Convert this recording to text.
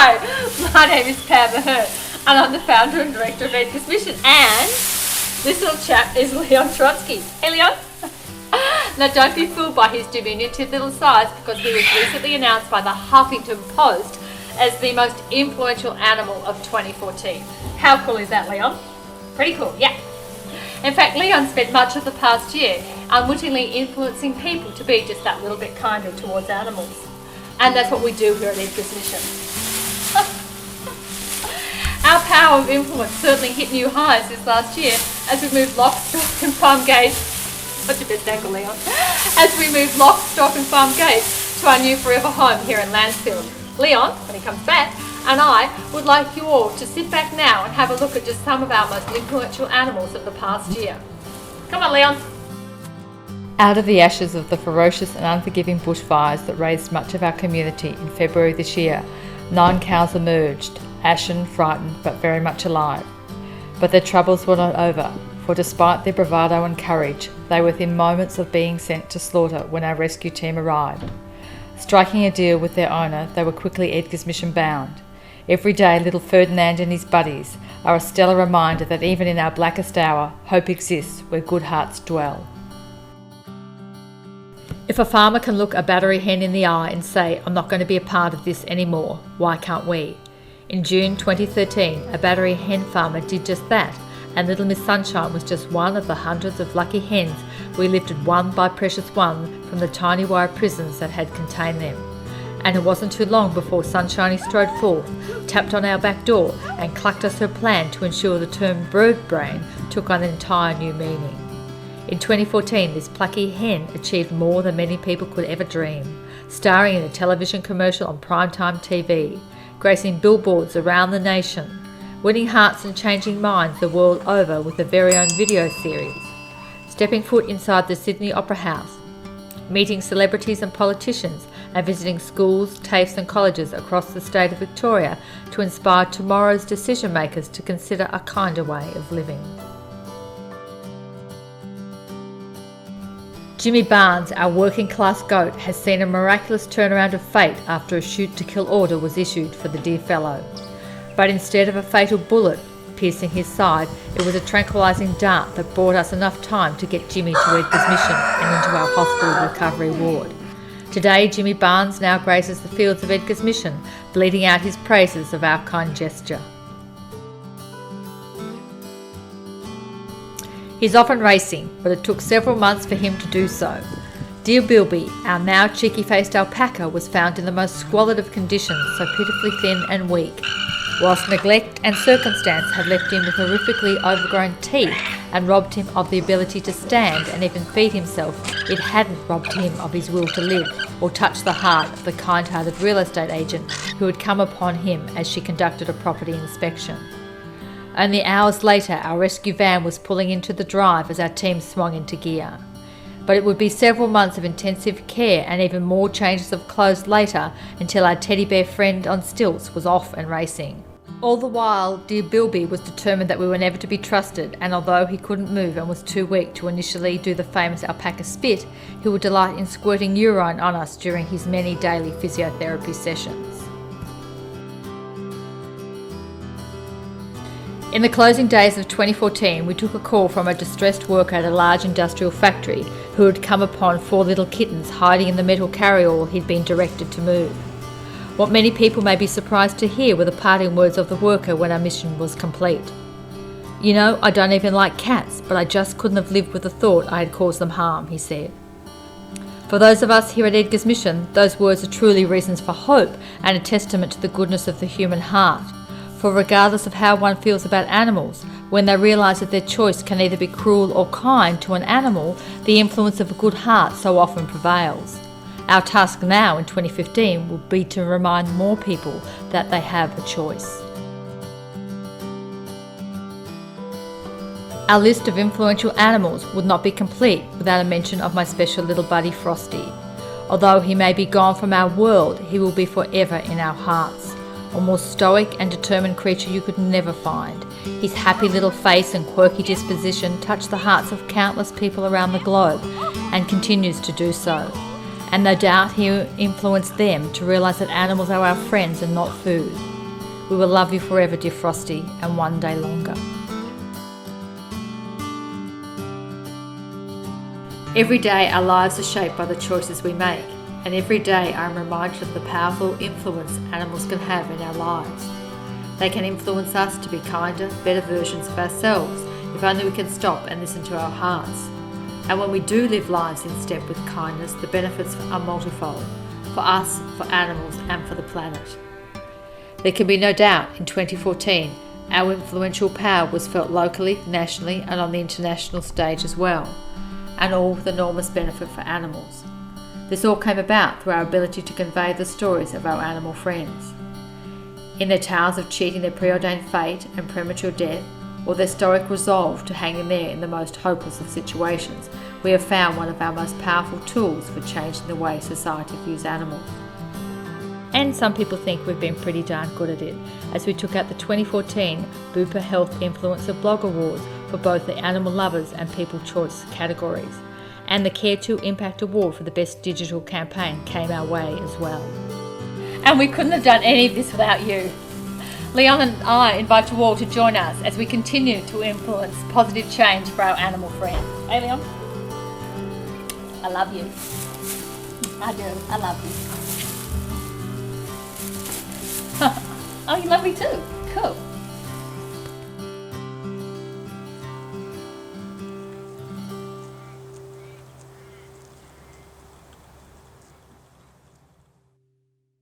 Hi, my name is Pam Ahern, and I'm the founder and director of Edgar's Mission. And this little chap is Leon Trotsky. Hey, Leon. Now, don't be fooled by his diminutive little size, because he was recently announced by the Huffington Post as the most influential animal of 2014. How cool is that, Leon? Pretty cool, yeah. In fact, Leon spent much of the past year unwittingly influencing people to be just that little bit kinder towards animals. And that's what we do here at Edgar's Mission. Our power of influence certainly hit new highs this last year as we moved lock, stock and farm gates. Such a bit dangle, Leon. As we moved lock, stock and farm gates to our new forever home here in Lansfield. Leon, when he comes back, and I would like you all to sit back now and have a look at just some of our most influential animals of the past year. Come on, Leon. Out of the ashes of the ferocious and unforgiving bushfires that razed much of our community in February this year, 9 cows emerged, ashen, frightened, but very much alive. But their troubles were not over, for despite their bravado and courage, they were within moments of being sent to slaughter when our rescue team arrived. Striking a deal with their owner, they were quickly Edgar's Mission bound. Every day, little Ferdinand and his buddies are a stellar reminder that even in our blackest hour, hope exists where good hearts dwell. If a farmer can look a battery hen in the eye and say, "I'm not going to be a part of this anymore," why can't we? In June 2013, a battery hen farmer did just that, and Little Miss Sunshine was just one of the hundreds of lucky hens we lifted one by precious one from the tiny wire prisons that had contained them. And it wasn't too long before Sunshiny strode forth, tapped on our back door, and clucked us her plan to ensure the term bird brain took on an entire new meaning. In 2014, this plucky hen achieved more than many people could ever dream, starring in a television commercial on primetime TV, gracing billboards around the nation, winning hearts and changing minds the world over with a very own video series, stepping foot inside the Sydney Opera House, meeting celebrities and politicians, and visiting schools, TAFEs and colleges across the state of Victoria to inspire tomorrow's decision makers to consider a kinder way of living. Jimmy Barnes, our working class goat, has seen a miraculous turnaround of fate after a shoot to kill order was issued for the dear fellow. But instead of a fatal bullet piercing his side, it was a tranquilising dart that bought us enough time to get Jimmy to Edgar's Mission and into our hospital recovery ward. Today, Jimmy Barnes now graces the fields of Edgar's Mission, bleeding out his praises of our kind gesture. He's often racing, but it took several months for him to do so. Dear Bilby, our now cheeky-faced alpaca, was found in the most squalid of conditions, so pitifully thin and weak. Whilst neglect and circumstance had left him with horrifically overgrown teeth and robbed him of the ability to stand and even feed himself, it hadn't robbed him of his will to live or touched the heart of the kind-hearted real estate agent who had come upon him as she conducted a property inspection. Only hours later, our rescue van was pulling into the drive as our team swung into gear. But it would be several months of intensive care and even more changes of clothes later until our teddy bear friend on stilts was off and racing. All the while, dear Bilby was determined that we were never to be trusted, and although he couldn't move and was too weak to initially do the famous alpaca spit, he would delight in squirting urine on us during his many daily physiotherapy sessions. In the closing days of 2014, we took a call from a distressed worker at a large industrial factory who had come upon 4 little kittens hiding in the metal carryall he'd been directed to move. What many people may be surprised to hear were the parting words of the worker when our mission was complete. "You know, I don't even like cats, but I just couldn't have lived with the thought I had caused them harm," he said. For those of us here at Edgar's Mission, those words are truly reasons for hope and a testament to the goodness of the human heart. For regardless of how one feels about animals, when they realise that their choice can either be cruel or kind to an animal, the influence of a good heart so often prevails. Our task now in 2015 will be to remind more people that they have a choice. Our list of influential animals would not be complete without a mention of my special little buddy Frosty. Although he may be gone from our world, he will be forever in our hearts. A more stoic and determined creature you could never find. His happy little face and quirky disposition touched the hearts of countless people around the globe and continues to do so. And no doubt he influenced them to realise that animals are our friends and not food. We will love you forever, dear Frosty, and one day longer. Every day our lives are shaped by the choices we make, and every day I am reminded of the powerful influence animals can have in our lives. They can influence us to be kinder, better versions of ourselves, if only we can stop and listen to our hearts. And when we do live lives in step with kindness, the benefits are multifold, for us, for animals, and for the planet. There can be no doubt, in 2014, our influential power was felt locally, nationally, and on the international stage as well, and all with enormous benefit for animals. This all came about through our ability to convey the stories of our animal friends. In their tales of cheating their preordained fate and premature death, or their stoic resolve to hang in there in the most hopeless of situations, we have found one of our most powerful tools for changing the way society views animals. And some people think we've been pretty darn good at it, as we took out the 2014 Bupa Health Influencer Blog Awards for both the Animal Lovers and People Choice categories. And the Care2 Impact Award for the Best Digital Campaign came our way as well. And we couldn't have done any of this without you. Leon and I invite you all to join us as we continue to influence positive change for our animal friends. Hey Leon? I love you. I do. I love you. Oh, you love me too? Cool.